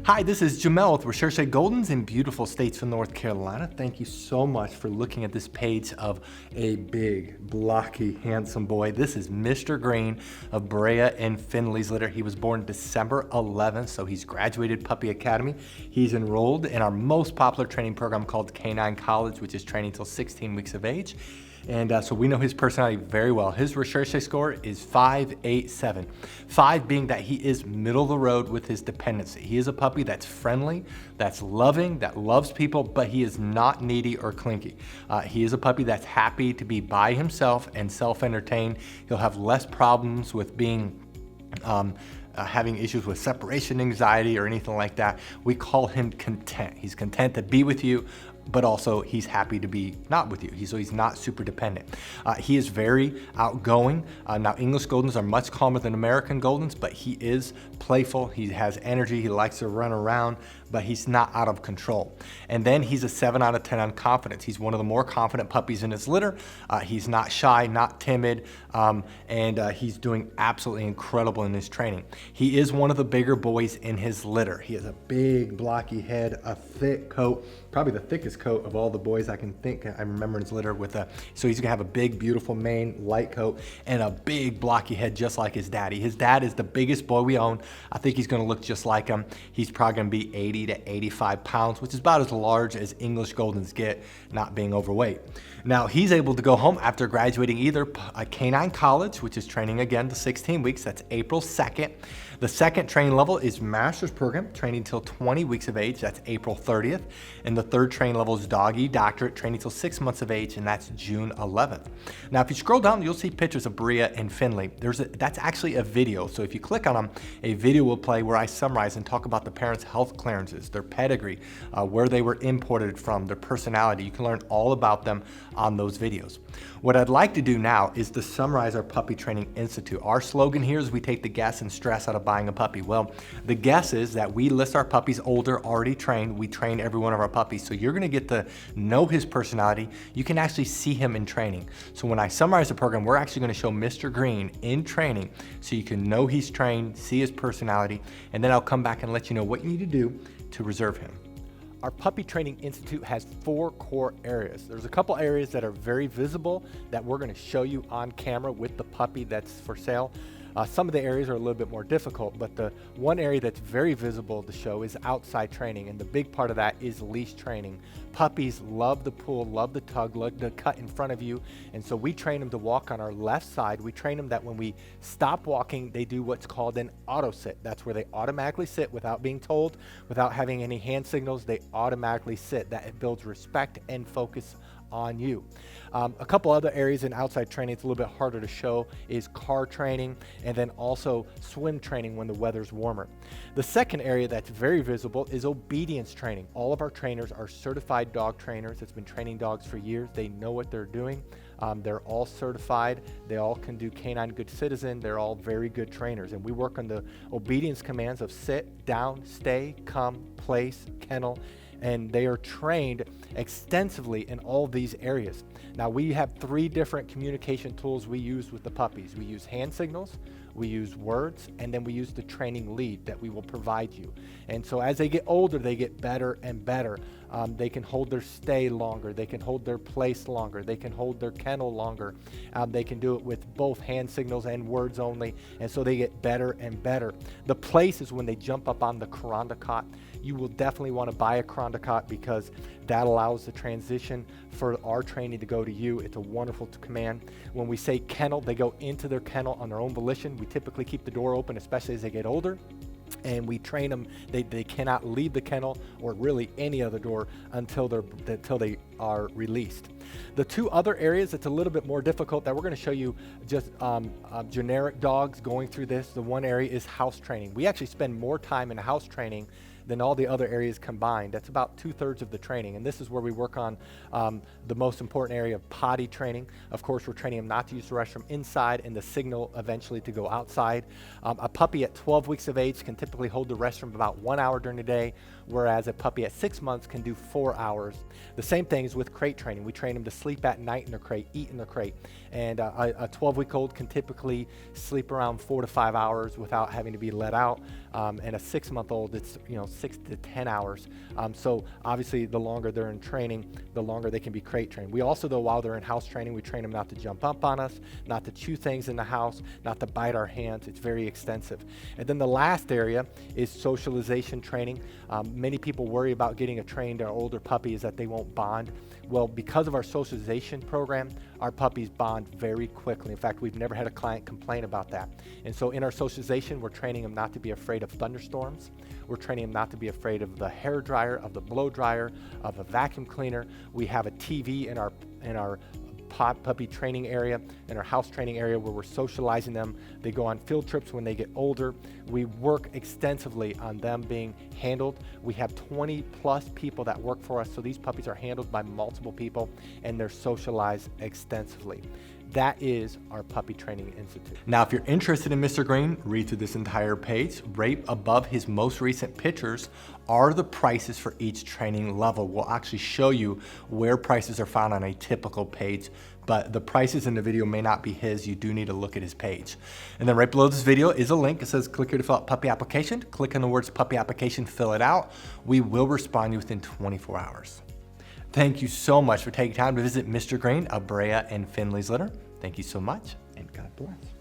Hi, this is Jamel with Recherche Goldens in beautiful Statesville, North Carolina. Thank you so much for looking at this page of a big, blocky, handsome boy. This is Mr. Green of Berea and Finley's litter. He was born December 11th, so he's graduated Puppy Academy. He's enrolled in our most popular training program called Canine College, which is training till 16 weeks of age. And so we know his personality very well. His Recherche score is 587. 5 being that he is middle of the road with his dependency. He is a puppy that's friendly, that's loving, that loves people, but he is not needy or clingy. He is a puppy that's happy to be by himself and self-entertained. He'll have less problems with being having issues with separation anxiety or anything like that. We call him content. He's content to be with you, but also he's happy to be not with you. So he's not super dependent. He is very outgoing. Now English Goldens are much calmer than American Goldens, but he is playful. He has energy. He likes to run around, but he's not out of control. And then he's a 7 out of 10 on confidence. He's one of the more confident puppies in his litter. He's not shy, not timid, and he's doing absolutely incredible in his training. He is one of the bigger boys in his litter. He has a big blocky head, a thick coat, probably the thickest coat of all the boys I can think I remember in his litter so he's gonna have a big, beautiful mane, light coat, and a big blocky head just like his daddy. His dad is the biggest boy we own. I think he's gonna look just like him. He's probably gonna be 80 to 85 pounds, which is about as large as English Goldens get, not being overweight. Now he's able to go home after graduating either a Canine College, which is training again to 16 weeks, that's April 2nd. The second training level is Master's Program, training till 20 weeks of age, that's April 30th. And the third training level is Doggy Doctorate, training till 6 months of age, and that's June 11th. Now, if you scroll down, you'll see pictures of Berea and Finley. That's actually a video. So if you click on them, a video will play where I summarize and talk about the parents' health clearances, their pedigree, where they were imported from, their personality. You can learn all about them on those videos. What I'd like to do now is to summarize our Puppy Training Institute. Our slogan here is we take the guess and stress out of buying a puppy. Well, the guess is that we list our puppies older, already trained. We train every one of our puppies. So you're gonna get to know his personality. You can actually see him in training. So when I summarize the program, we're actually gonna show Mr. Green in training so you can know he's trained, see his personality, and then I'll come back and let you know what you need to do to reserve him. Our Puppy Training Institute has 4 core areas. There's a couple areas that are very visible that we're gonna show you on camera with the puppy that's for sale. Some of the areas are a little bit more difficult, but the one area that's very visible to show is outside training, and the big part of that is leash training. Puppies love the pull, love the tug, love the cut in front of you, and so we train them to walk on our left side. We train them that when we stop walking, they do what's called an auto sit. That's where they automatically sit without being told, without having any hand signals. They automatically sit. That builds respect and focus on you. A couple other areas in outside training it's a little bit harder to show is car training, and then also swim training when the weather's warmer. The second area that's very visible is obedience training. All of our trainers are certified dog trainers that's been training dogs for years. They know what they're doing. They're all certified. They all can do Canine Good Citizen. They're all very good trainers, and we work on the obedience commands of sit, down, stay, come, place, kennel, and they are trained extensively in all these areas. Now we have 3 different communication tools we use with the puppies. We use hand signals, we use words, and then we use the training lead that we will provide you. And so as they get older, they get better and better. They can hold their stay longer, they can hold their place longer, they can hold their kennel longer. They can do it with both hand signals and words only, and so they get better and better. The place is when they jump up on the Kuranda cot. You will definitely want to buy a Kuranda cot because that allows the transition for our training to go to you. It's a wonderful command. When we say kennel, they go into their kennel on their own volition. We typically keep the door open, especially as they get older. And we train them, they cannot leave the kennel or really any other door until they are released. The 2 other areas that's a little bit more difficult that we're going to show you just generic dogs going through this. The one area is house training. We actually spend more time in house training than all the other areas combined. That's about 2/3 of the training, and this is where we work on the most important area of potty training. Of course, we're training them not to use the restroom inside and the signal eventually to go outside. A puppy at 12 weeks of age can typically hold the restroom about 1 hour during the day, whereas a puppy at 6 months can do 4 hours. The same thing is with crate training. We train them to sleep at night in their crate, eat in their crate, and a 12-week-old can typically sleep around 4 to 5 hours without having to be let out, and a 6-month-old, it's 6 to 10 hours. So obviously the longer they're in training, the longer they can be crate trained. We also, though, while they're in house training, we train them not to jump up on us, not to chew things in the house, not to bite our hands. It's very extensive. And then the last area is socialization training. Many people worry about getting a trained or older puppy is that they won't bond. Well, because of our socialization program, our puppies bond very quickly. In fact, we've never had a client complain about that. And so in our socialization, we're training them not to be afraid of thunderstorms. We're training them not to be afraid of the hair dryer, of the blow dryer, of a vacuum cleaner. We have a TV in our puppy training area, in our house training area, where we're socializing them. They go on field trips when they get older. We work extensively on them being handled. We have 20 plus people that work for us, so these puppies are handled by multiple people and they're socialized extensively. That is our Puppy Training Institute. Now, if you're interested in Mr. Green, read through this entire page. Right above his most recent pictures are the prices for each training level. We'll actually show you where prices are found on a typical page, but the prices in the video may not be his. You do need to look at his page. And then right below this video is a link. It says click here to fill out puppy application. Click on the words puppy application, fill it out. We will respond to you within 24 hours. Thank you so much for taking time to visit Mr. Green of Berea and Finley's litter. Thank you so much, and God bless.